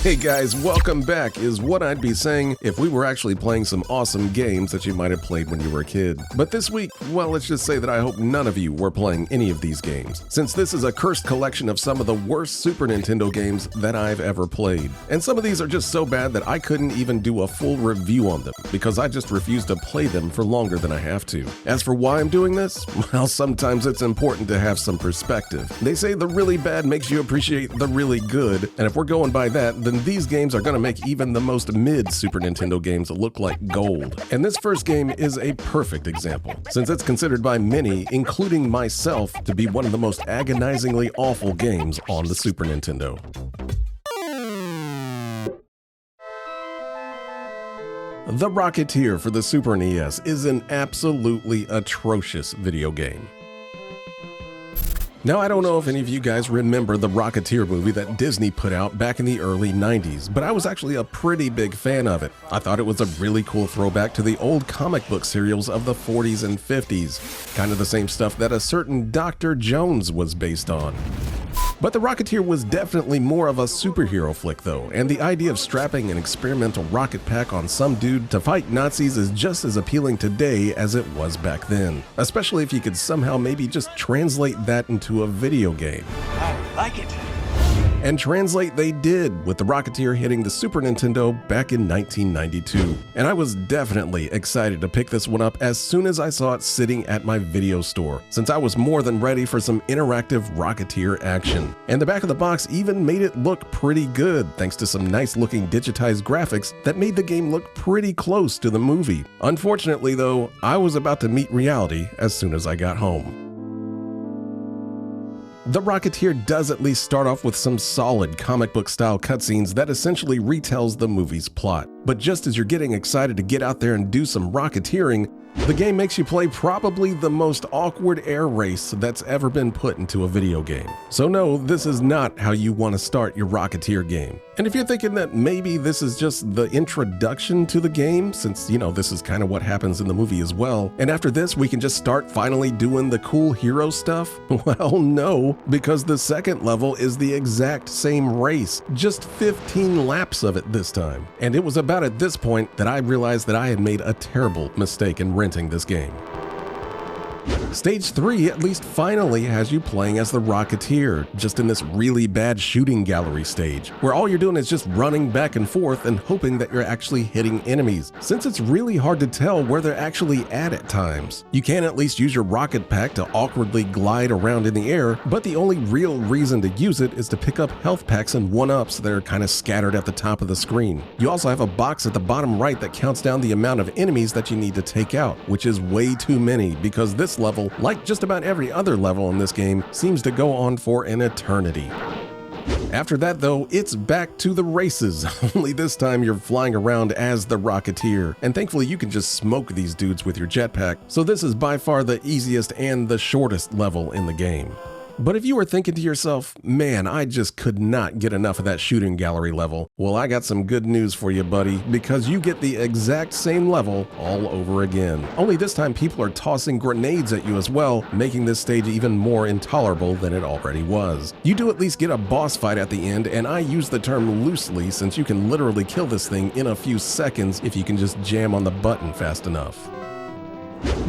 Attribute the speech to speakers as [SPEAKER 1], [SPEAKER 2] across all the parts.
[SPEAKER 1] Hey guys, welcome back is what I'd be saying if we were actually playing some awesome games that you might have played when you were a kid. But this week, well, let's just say that I hope none of you were playing any of these games, since this is a cursed collection of some of the worst Super Nintendo games that I've ever played. And some of these are just so bad that I couldn't even do a full review on them, because I just refuse to play them for longer than I have to. As for why I'm doing this, well, sometimes it's important to have some perspective. They say the really bad makes you appreciate the really good, and if we're going by that, then these games are going to make even the most mid Super Nintendo games look like gold. And this first game is a perfect example, since it's considered by many, including myself, to be one of the most agonizingly awful games on the Super Nintendo. The Rocketeer for the Super NES is an absolutely atrocious video game. Now, I don't know if any of you guys remember the Rocketeer movie that Disney put out back in the early 90s, but I was actually a pretty big fan of it. I thought it was a really cool throwback to the old comic book serials of the 40s and 50s, kind of the same stuff that a certain Dr. Jones was based on. But the Rocketeer was definitely more of a superhero flick though, and the idea of strapping an experimental rocket pack on some dude to fight Nazis is just as appealing today as it was back then. Especially if you could somehow maybe just translate that into a video game.
[SPEAKER 2] I like it.
[SPEAKER 1] And translate they did, with the Rocketeer hitting the Super Nintendo back in 1992. And I was definitely excited to pick this one up as soon as I saw it sitting at my video store, since I was more than ready for some interactive Rocketeer action. And the back of the box even made it look pretty good, thanks to some nice looking digitized graphics that made the game look pretty close to the movie. Unfortunately though, I was about to meet reality as soon as I got home. The Rocketeer does at least start off with some solid comic book style cutscenes that essentially retells the movie's plot. But just as you're getting excited to get out there and do some rocketeering, the game makes you play probably the most awkward air race that's ever been put into a video game. So no, this is not how you want to start your Rocketeer game. And if you're thinking that maybe this is just the introduction to the game, since, you know, this is kind of what happens in the movie as well, and after this we can just start finally doing the cool hero stuff, well, no, because the second level is the exact same race, just 15 laps of it this time. And it was about at this point that I realized that I had made a terrible mistake in renting this game. Stage 3 at least finally has you playing as the Rocketeer, just in this really bad shooting gallery stage, where all you're doing is just running back and forth and hoping that you're actually hitting enemies, since it's really hard to tell where they're actually at times. You can at least use your rocket pack to awkwardly glide around in the air, but the only real reason to use it is to pick up health packs and 1-ups that are kind of scattered at the top of the screen. You also have a box at the bottom right that counts down the amount of enemies that you need to take out, which is way too many because this level, like just about every other level in this game, seems to go on for an eternity. After that though, it's back to the races, only this time you're flying around as the Rocketeer, and thankfully you can just smoke these dudes with your jetpack, so this is by far the easiest and the shortest level in the game. But if you were thinking to yourself, man, I just could not get enough of that shooting gallery level, well, I got some good news for you, buddy, because you get the exact same level all over again. Only this time people are tossing grenades at you as well, making this stage even more intolerable than it already was. You do at least get a boss fight at the end, and I use the term loosely since you can literally kill this thing in a few seconds if you can just jam on the button fast enough.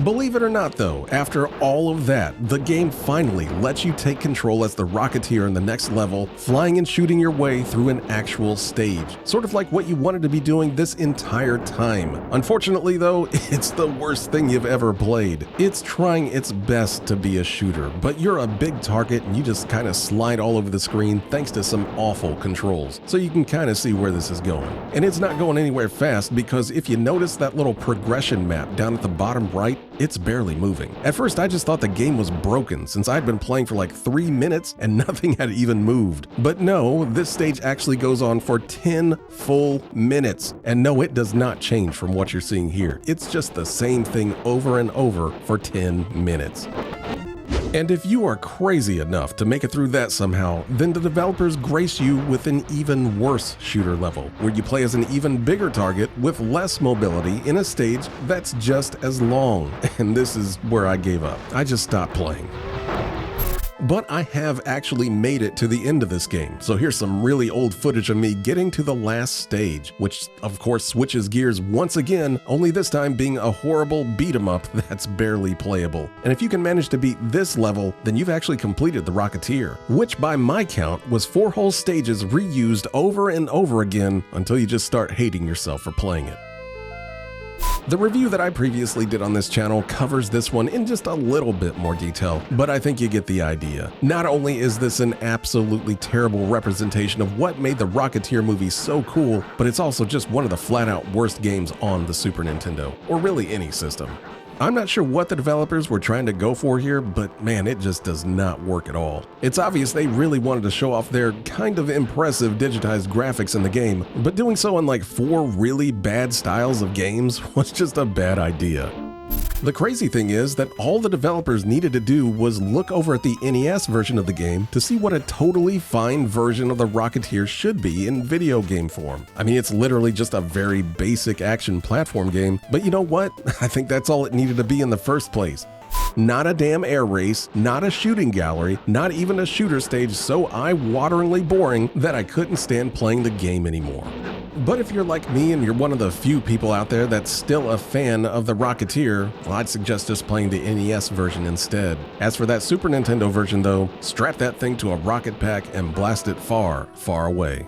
[SPEAKER 1] Believe it or not though, after all of that, the game finally lets you take control as the Rocketeer in the next level, flying and shooting your way through an actual stage. Sort of like what you wanted to be doing this entire time. Unfortunately though, it's the worst thing you've ever played. It's trying its best to be a shooter, but you're a big target and you just kind of slide all over the screen thanks to some awful controls. So you can kind of see where this is going. And it's not going anywhere fast because if you notice that little progression map down at the bottom right, it's barely moving. At first I just thought the game was broken since I'd been playing for like 3 minutes and nothing had even moved. But no, this stage actually goes on for 10 full minutes. And no, it does not change from what you're seeing here. It's just the same thing over and over for 10 minutes. And if you are crazy enough to make it through that somehow, then the developers grace you with an even worse shooter level, where you play as an even bigger target with less mobility in a stage that's just as long. And this is where I gave up. I just stopped playing. But I have actually made it to the end of this game, so here's some really old footage of me getting to the last stage, which of course switches gears once again, only this time being a horrible beat-em-up that's barely playable. And if you can manage to beat this level, then you've actually completed the Rocketeer, which by my count was 4 whole stages reused over and over again until you just start hating yourself for playing it. The review that I previously did on this channel covers this one in just a little bit more detail, but I think you get the idea. Not only is this an absolutely terrible representation of what made the Rocketeer movie so cool, but it's also just one of the flat-out worst games on the Super Nintendo, or really any system. I'm not sure what the developers were trying to go for here, but man, it just does not work at all. It's obvious they really wanted to show off their kind of impressive digitized graphics in the game, but doing so in like 4 really bad styles of games was just a bad idea. The crazy thing is that all the developers needed to do was look over at the NES version of the game to see what a totally fine version of the Rocketeer should be in video game form. I mean, it's literally just a very basic action platform game, but you know what? I think that's all it needed to be in the first place. Not a damn air race, not a shooting gallery, not even a shooter stage so eye-wateringly boring that I couldn't stand playing the game anymore. But if you're like me and you're one of the few people out there that's still a fan of the Rocketeer, well, I'd suggest just playing the NES version instead. As for that Super Nintendo version though, strap that thing to a rocket pack and blast it far, far away.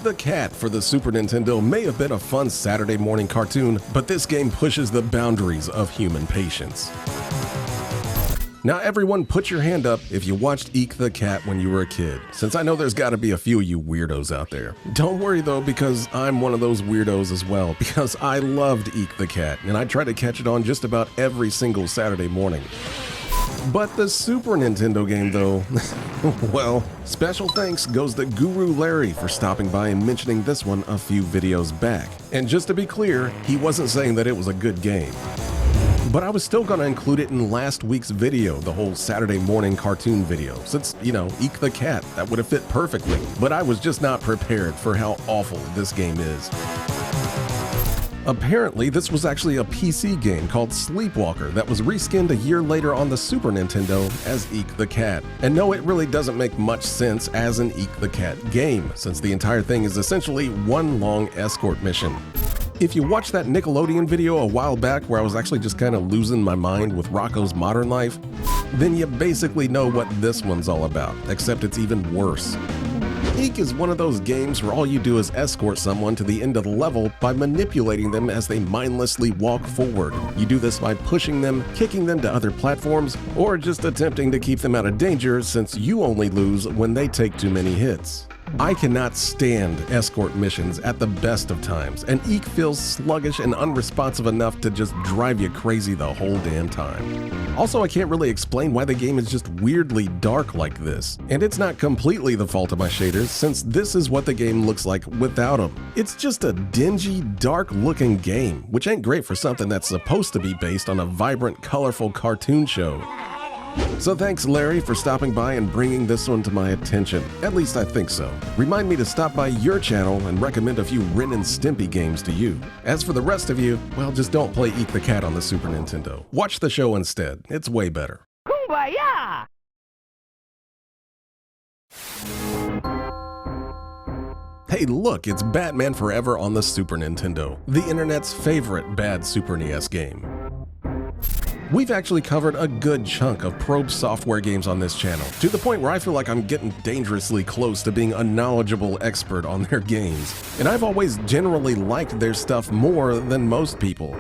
[SPEAKER 1] The Cat for the Super Nintendo may have been a fun Saturday morning cartoon, but this game pushes the boundaries of human patience. Now everyone put your hand up if you watched Eek the Cat when you were a kid, since I know there's gotta be a few of you weirdos out there. Don't worry though, because I'm one of those weirdos as well, because I loved Eek the Cat, and I tried to catch it on just about every single Saturday morning. But the Super Nintendo game though, well, special thanks goes to Guru Larry for stopping by and mentioning this one a few videos back. And just to be clear, he wasn't saying that it was a good game. But I was still gonna include it in last week's video, the whole Saturday morning cartoon video, since, you know, Eek the Cat, that would have fit perfectly. But I was just not prepared for how awful this game is. Apparently, this was actually a PC game called Sleepwalker that was reskinned a year later on the Super Nintendo as Eek the Cat. And no, it really doesn't make much sense as an Eek the Cat game, since the entire thing is essentially one long escort mission. If you watched that Nickelodeon video a while back where I was actually just kind of losing my mind with Rocko's Modern Life, then you basically know what this one's all about, except it's even worse. Eek is one of those games where all you do is escort someone to the end of the level by manipulating them as they mindlessly walk forward. You do this by pushing them, kicking them to other platforms, or just attempting to keep them out of danger since you only lose when they take too many hits. I cannot stand escort missions at the best of times, and Eek feels sluggish and unresponsive enough to just drive you crazy the whole damn time. Also, I can't really explain why the game is just weirdly dark like this, and it's not completely the fault of my shaders since this is what the game looks like without them. It's just a dingy, dark-looking game, which ain't great for something that's supposed to be based on a vibrant, colorful cartoon show. So thanks Larry for stopping by and bringing this one to my attention. At least I think so. Remind me to stop by your channel and recommend a few Ren and Stimpy games to you. As for the rest of you, well, just don't play Eek the Cat on the Super Nintendo. Watch the show instead. It's way better. Kumbaya! Hey look, it's Batman Forever on the Super Nintendo, the internet's favorite bad Super NES game. We've actually covered a good chunk of Probe Software games on this channel, to the point where I feel like I'm getting dangerously close to being a knowledgeable expert on their games. And I've always generally liked their stuff more than most people.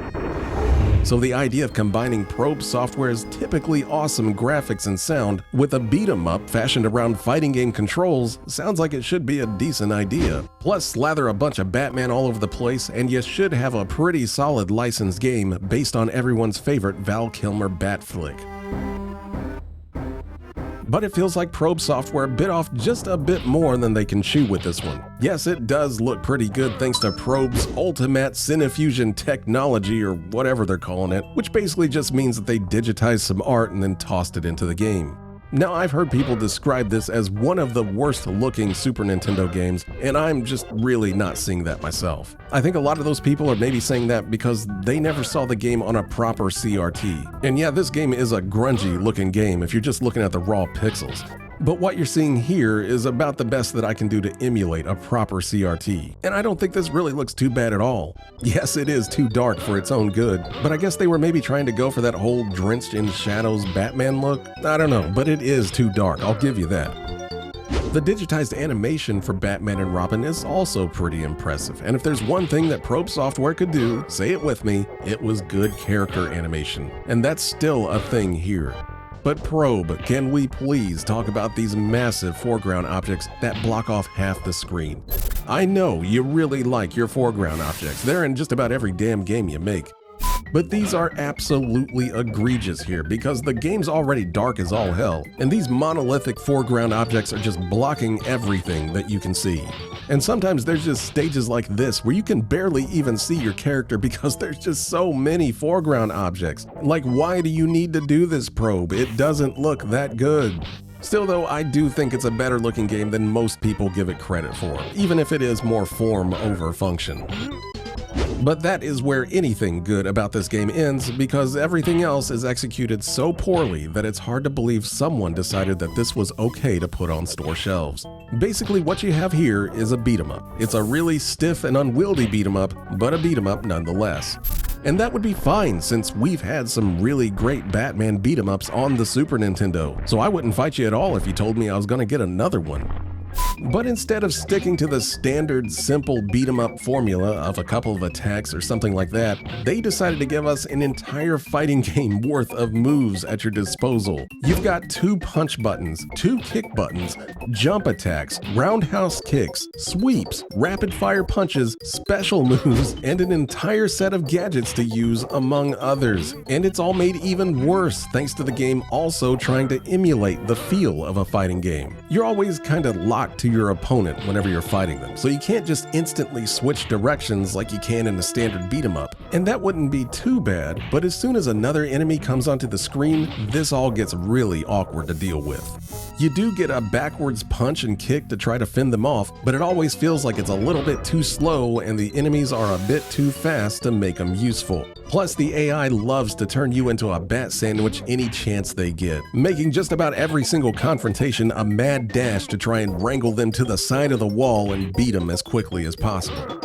[SPEAKER 1] So the idea of combining Probe Software's typically awesome graphics and sound with a beat-em-up fashioned around fighting game controls sounds like it should be a decent idea. Plus, slather a bunch of Batman all over the place and you should have a pretty solid licensed game based on everyone's favorite Val Kilmer Bat flick. But it feels like Probe Software bit off just a bit more than they can chew with this one. Yes, it does look pretty good thanks to Probe's ultimate Cinefusion technology, or whatever they're calling it, which basically just means that they digitized some art and then tossed it into the game. Now, I've heard people describe this as one of the worst looking Super Nintendo games, and I'm just really not seeing that myself. I think a lot of those people are maybe saying that because they never saw the game on a proper CRT. And yeah, this game is a grungy looking game if you're just looking at the raw pixels. But what you're seeing here is about the best that I can do to emulate a proper CRT, and I don't think this really looks too bad at all. Yes, it is too dark for its own good, but I guess they were maybe trying to go for that whole drenched in shadows Batman look? I don't know, but it is too dark, I'll give you that. The digitized animation for Batman and Robin is also pretty impressive, and if there's one thing that Probe Software could do, say it with me, it was good character animation, and that's still a thing here. But Probe, can we please talk about these massive foreground objects that block off half the screen? I know you really like your foreground objects, they're in just about every damn game you make. But these are absolutely egregious here because the game's already dark as all hell, and these monolithic foreground objects are just blocking everything that you can see. And sometimes there's just stages like this where you can barely even see your character because there's just so many foreground objects. Like, why do you need to do this, Probe? It doesn't look that good. Still though, I do think it's a better looking game than most people give it credit for, even if it is more form over function. But that is where anything good about this game ends, because everything else is executed so poorly that it's hard to believe someone decided that this was okay to put on store shelves. Basically, what you have here is a beat-em-up. It's a really stiff and unwieldy beat-em-up, but a beat-em-up nonetheless. And that would be fine since we've had some really great Batman beat-em-ups on the Super Nintendo, so I wouldn't fight you at all if you told me I was gonna get another one. But instead of sticking to the standard simple beat-em-up formula of a couple of attacks or something like that, they decided to give us an entire fighting game worth of moves at your disposal. You've got 2 punch buttons, 2 kick buttons, jump attacks, roundhouse kicks, sweeps, rapid-fire punches, special moves, and an entire set of gadgets to use, among others. And it's all made even worse thanks to the game also trying to emulate the feel of a fighting game. You're always kind of locked to your opponent whenever you're fighting them, so you can't just instantly switch directions like you can in a standard beat-em-up. And that wouldn't be too bad, but as soon as another enemy comes onto the screen, this all gets really awkward to deal with. You do get a backwards punch and kick to try to fend them off, but it always feels like it's a little bit too slow and the enemies are a bit too fast to make them useful. Plus, the AI loves to turn you into a bat sandwich any chance they get, making just about every single confrontation a mad dash to try and wrangle them to the side of the wall and beat them as quickly as possible.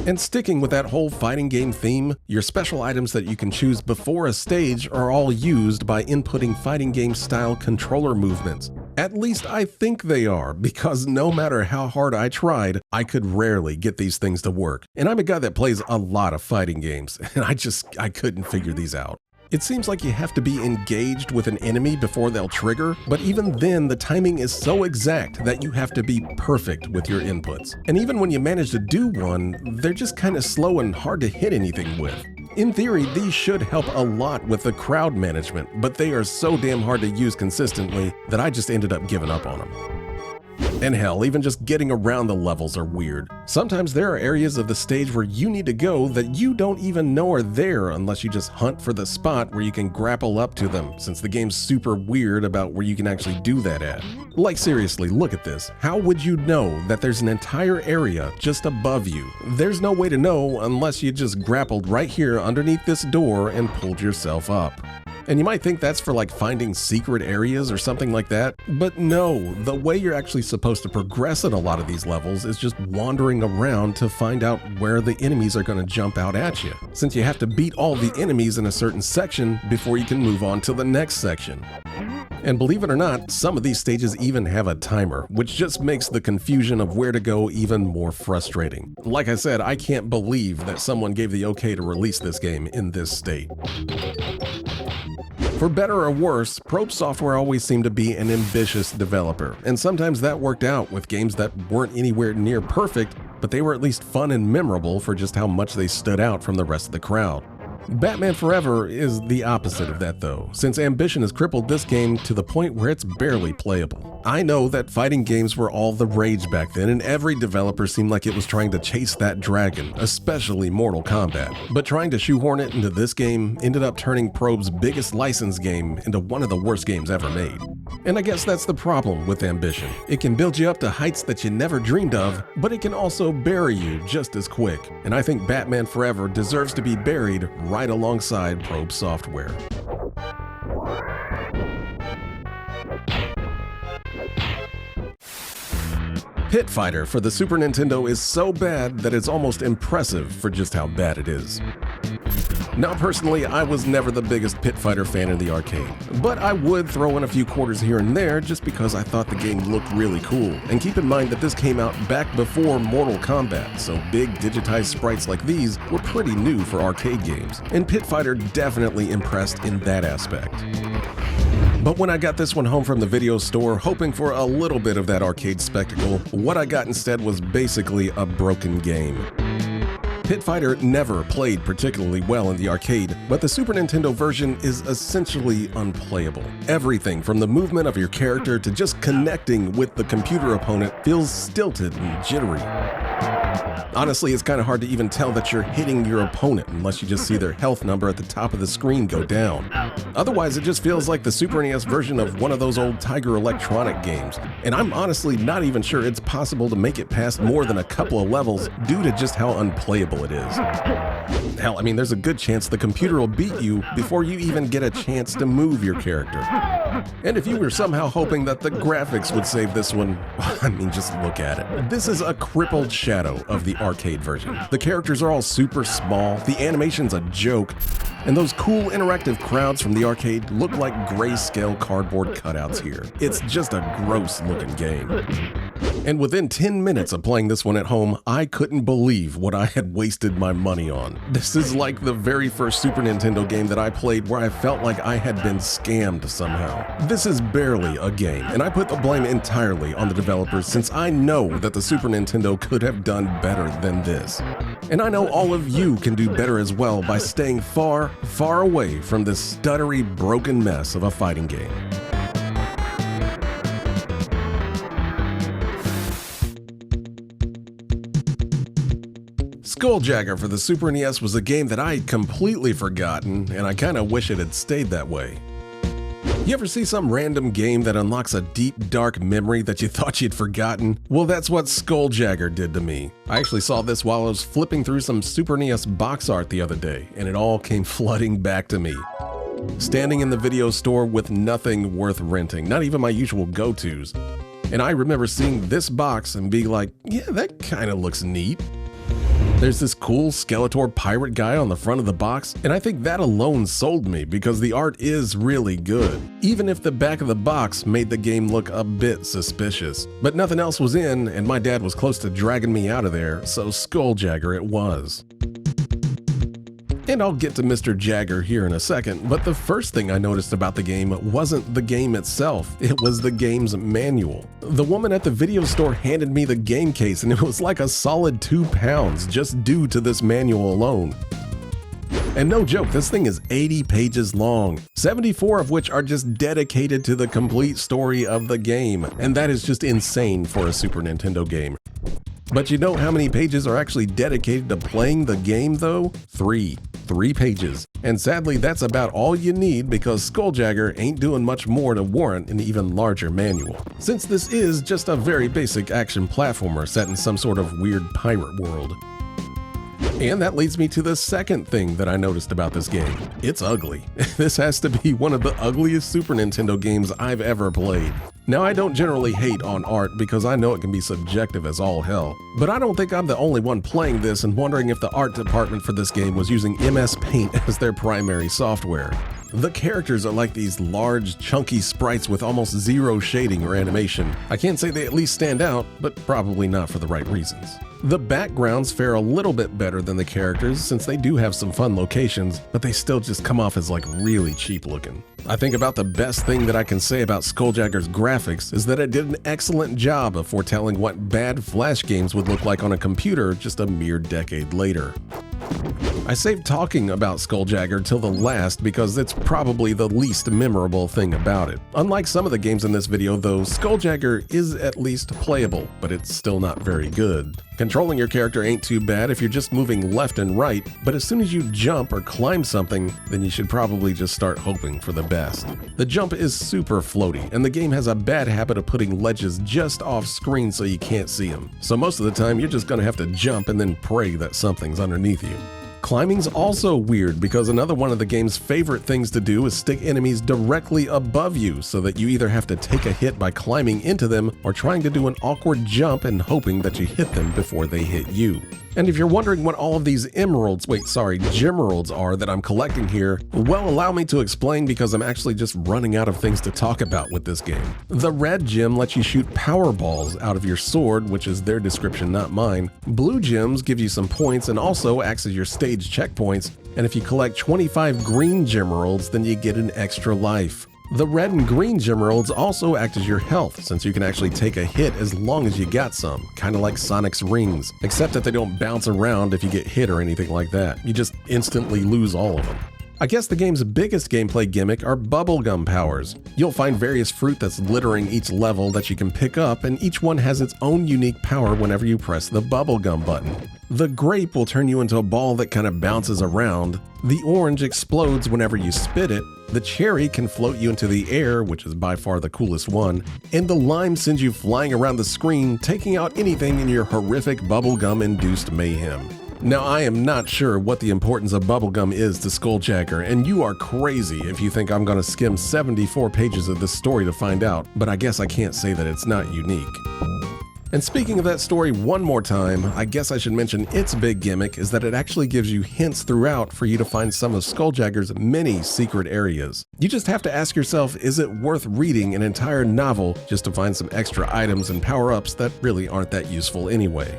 [SPEAKER 1] And sticking with that whole fighting game theme, your special items that you can choose before a stage are all used by inputting fighting game style controller movements. At least I think they are, because no matter how hard I tried, I could rarely get these things to work. And I'm a guy that plays a lot of fighting games, and I couldn't figure these out. It seems like you have to be engaged with an enemy before they'll trigger, but even then the timing is so exact that you have to be perfect with your inputs. And even when you manage to do one, they're just kind of slow and hard to hit anything with. In theory, these should help a lot with the crowd management, but they are so damn hard to use consistently that I just ended up giving up on them. And hell, even just getting around the levels are weird. Sometimes there are areas of the stage where you need to go that you don't even know are there unless you just hunt for the spot where you can grapple up to them, since the game's super weird about where you can actually do that at. Like seriously, look at this. How would you know that there's an entire area just above you? There's no way to know unless you just grappled right here underneath this door and pulled yourself up. And you might think that's for like finding secret areas or something like that, but no, the way you're actually supposed to progress in a lot of these levels is just wandering around to find out where the enemies are going to jump out at you, since you have to beat all the enemies in a certain section before you can move on to the next section. And believe it or not, some of these stages even have a timer, which just makes the confusion of where to go even more frustrating. Like I said, I can't believe that someone gave the okay to release this game in this state. For better or worse, Probe Software always seemed to be an ambitious developer, and sometimes that worked out with games that weren't anywhere near perfect, but they were at least fun and memorable for just how much they stood out from the rest of the crowd. Batman Forever is the opposite of that though, since ambition has crippled this game to the point where it's barely playable. I know that fighting games were all the rage back then, and every developer seemed like it was trying to chase that dragon, especially Mortal Kombat. But trying to shoehorn it into this game ended up turning Probe's biggest licensed game into one of the worst games ever made. And I guess that's the problem with ambition. It can build you up to heights that you never dreamed of, but it can also bury you just as quick. And I think Batman Forever deserves to be buried right alongside Probe Software. Pit Fighter for the Super Nintendo is so bad that it's almost impressive for just how bad it is. Now personally, I was never the biggest Pit Fighter fan in the arcade, but I would throw in a few quarters here and there just because I thought the game looked really cool. And keep in mind that this came out back before Mortal Kombat, so big digitized sprites like these were pretty new for arcade games, and Pit Fighter definitely impressed in that aspect. But when I got this one home from the video store, hoping for a little bit of that arcade spectacle, what I got instead was basically a broken game. Pit Fighter never played particularly well in the arcade, but the Super Nintendo version is essentially unplayable. Everything from the movement of your character to just connecting with the computer opponent feels stilted and jittery. Honestly, it's kind of hard to even tell that you're hitting your opponent unless you just see their health number at the top of the screen go down. Otherwise, it just feels like the Super NES version of one of those old Tiger Electronic games, and I'm honestly not even sure it's possible to make it past more than a couple of levels due to just how unplayable it is. Hell, I mean, there's a good chance the computer will beat you before you even get a chance to move your character. And if you were somehow hoping that the graphics would save this one, I mean, just look at it. This is a crippled shadow of the arcade version. The characters are all super small, the animation's a joke, and those cool interactive crowds from the arcade look like grayscale cardboard cutouts here. It's just a gross looking game. And within 10 minutes of playing this one at home, I couldn't believe what I had wasted my money on. This is like the very first Super Nintendo game that I played where I felt like I had been scammed somehow. This is barely a game, and I put the blame entirely on the developers since I know that the Super Nintendo could have done better than this. And I know all of you can do better as well by staying far, far away from this stuttery, broken mess of a fighting game. Skuljagger for the Super NES was a game that I had completely forgotten, and I kinda wish it had stayed that way. You ever see some random game that unlocks a deep, dark memory that you thought you'd forgotten? Well, that's what Skuljagger did to me. I actually saw this while I was flipping through some Super NES box art the other day, and it all came flooding back to me. Standing in the video store with nothing worth renting, not even my usual go-tos. And I remember seeing this box and being like, yeah, that kinda looks neat. There's this cool Skeletor pirate guy on the front of the box, and I think that alone sold me because the art is really good, even if the back of the box made the game look a bit suspicious. But nothing else was in, and my dad was close to dragging me out of there, so Skuljagger it was. And I'll get to Mr. Jagger here in a second, but the first thing I noticed about the game wasn't the game itself, it was the game's manual. The woman at the video store handed me the game case and it was like a solid 2 pounds just due to this manual alone. And no joke, this thing is 80 pages long, 74 of which are just dedicated to the complete story of the game, and that is just insane for a Super Nintendo game. But you know how many pages are actually dedicated to playing the game though? 3 pages. And sadly, that's about all you need because Skuljagger ain't doing much more to warrant an even larger manual. Since this is just a very basic action platformer set in some sort of weird pirate world. And that leads me to the second thing that I noticed about this game. It's ugly. This has to be one of the ugliest Super Nintendo games I've ever played. Now, I don't generally hate on art because I know it can be subjective as all hell, but I don't think I'm the only one playing this and wondering if the art department for this game was using MS Paint as their primary software. The characters are like these large, chunky sprites with almost zero shading or animation. I can't say they at least stand out, but probably not for the right reasons. The backgrounds fare a little bit better than the characters since they do have some fun locations, but they still just come off as like really cheap looking. I think about the best thing that I can say about Skuljagger's graphics is that it did an excellent job of foretelling what bad Flash games would look like on a computer just a mere decade later. I saved talking about Skuljagger till the last because it's probably the least memorable thing about it. Unlike some of the games in this video though, Skuljagger is at least playable, but it's still not very good. Controlling your character ain't too bad if you're just moving left and right, but as soon as you jump or climb something, then you should probably just start hoping for the best. The jump is super floaty, and the game has a bad habit of putting ledges just off screen so you can't see them. So most of the time you're just gonna have to jump and then pray that something's underneath you. Climbing's also weird because another one of the game's favorite things to do is stick enemies directly above you so that you either have to take a hit by climbing into them or trying to do an awkward jump and hoping that you hit them before they hit you. And if you're wondering what all of these gemeralds are that I'm collecting here, well, allow me to explain because I'm actually just running out of things to talk about with this game. The red gem lets you shoot power balls out of your sword, which is their description, not mine. Blue gems give you some points and also acts as your stage checkpoints, and if you collect 25 green gemeralds, then you get an extra life. The red and green gemeralds also act as your health, since you can actually take a hit as long as you got some, kinda like Sonic's rings, except that they don't bounce around if you get hit or anything like that. You just instantly lose all of them. I guess the game's biggest gameplay gimmick are bubblegum powers. You'll find various fruit that's littering each level that you can pick up, and each one has its own unique power whenever you press the bubblegum button. The grape will turn you into a ball that kind of bounces around. The orange explodes whenever you spit it. The cherry can float you into the air, which is by far the coolest one. And the lime sends you flying around the screen, taking out anything in your horrific bubblegum-induced mayhem. Now, I am not sure what the importance of bubblegum is to Skuljagger, and you are crazy if you think I'm gonna skim 74 pages of this story to find out, but I guess I can't say that it's not unique. And speaking of that story one more time, I guess I should mention its big gimmick is that it actually gives you hints throughout for you to find some of Skuljagger's many secret areas. You just have to ask yourself, is it worth reading an entire novel just to find some extra items and power-ups that really aren't that useful anyway?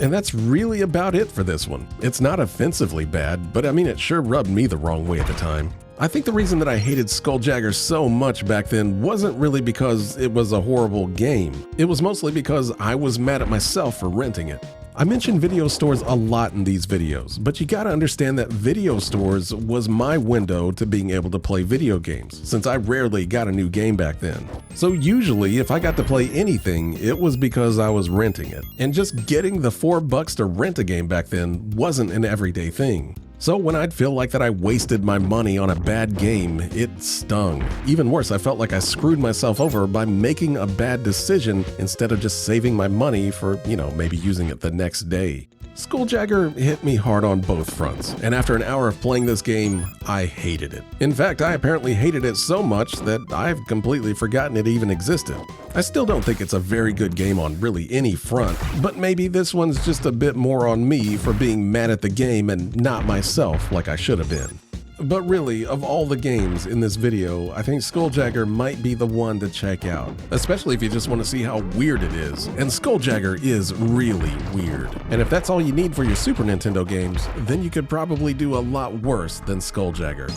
[SPEAKER 1] And that's really about it for this one. It's not offensively bad, but I mean, it sure rubbed me the wrong way at the time. I think the reason that I hated Skuljagger so much back then wasn't really because it was a horrible game. It was mostly because I was mad at myself for renting it. I mention video stores a lot in these videos, but you gotta understand that video stores was my window to being able to play video games, since I rarely got a new game back then. So usually, if I got to play anything, it was because I was renting it. And just getting the $4 to rent a game back then wasn't an everyday thing. So when I'd feel like that I wasted my money on a bad game, it stung. Even worse, I felt like I screwed myself over by making a bad decision instead of just saving my money for, maybe using it the next day. Skuljagger hit me hard on both fronts, and after an hour of playing this game, I hated it. In fact, I apparently hated it so much that I've completely forgotten it even existed. I still don't think it's a very good game on really any front, but maybe this one's just a bit more on me for being mad at the game and not myself like I should have been. But really, of all the games in this video, I think Skuljagger might be the one to check out, especially if you just want to see how weird it is. And Skuljagger is really weird. And if that's all you need for your Super Nintendo games, then you could probably do a lot worse than Skuljagger.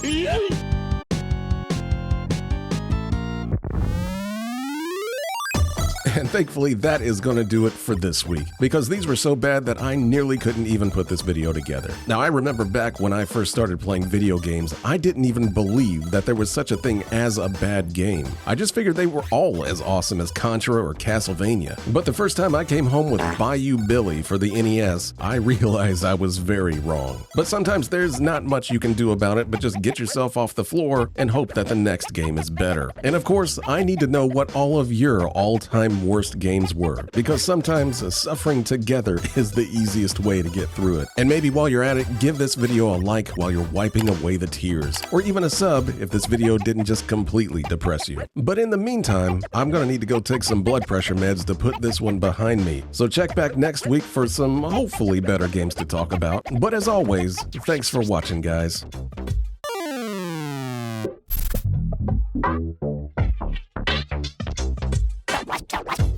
[SPEAKER 1] And thankfully that is gonna do it for this week, because these were so bad that I nearly couldn't even put this video together. Now, I remember back when I first started playing video games, I didn't even believe that there was such a thing as a bad game. I just figured they were all as awesome as Contra or Castlevania. But the first time I came home with Bayou Billy for the NES, I realized I was very wrong. But sometimes there's not much you can do about it but just get yourself off the floor and hope that the next game is better. And of course, I need to know what all of your all-time worst games were, because sometimes suffering together is the easiest way to get through it. And maybe while you're at it, give this video a like while you're wiping away the tears, or even a sub if this video didn't just completely depress you. But in the meantime, I'm gonna need to go take some blood pressure meds to put this one behind me. So check back next week for some hopefully better games to talk about. But as always, thanks for watching, guys.
[SPEAKER 2] What?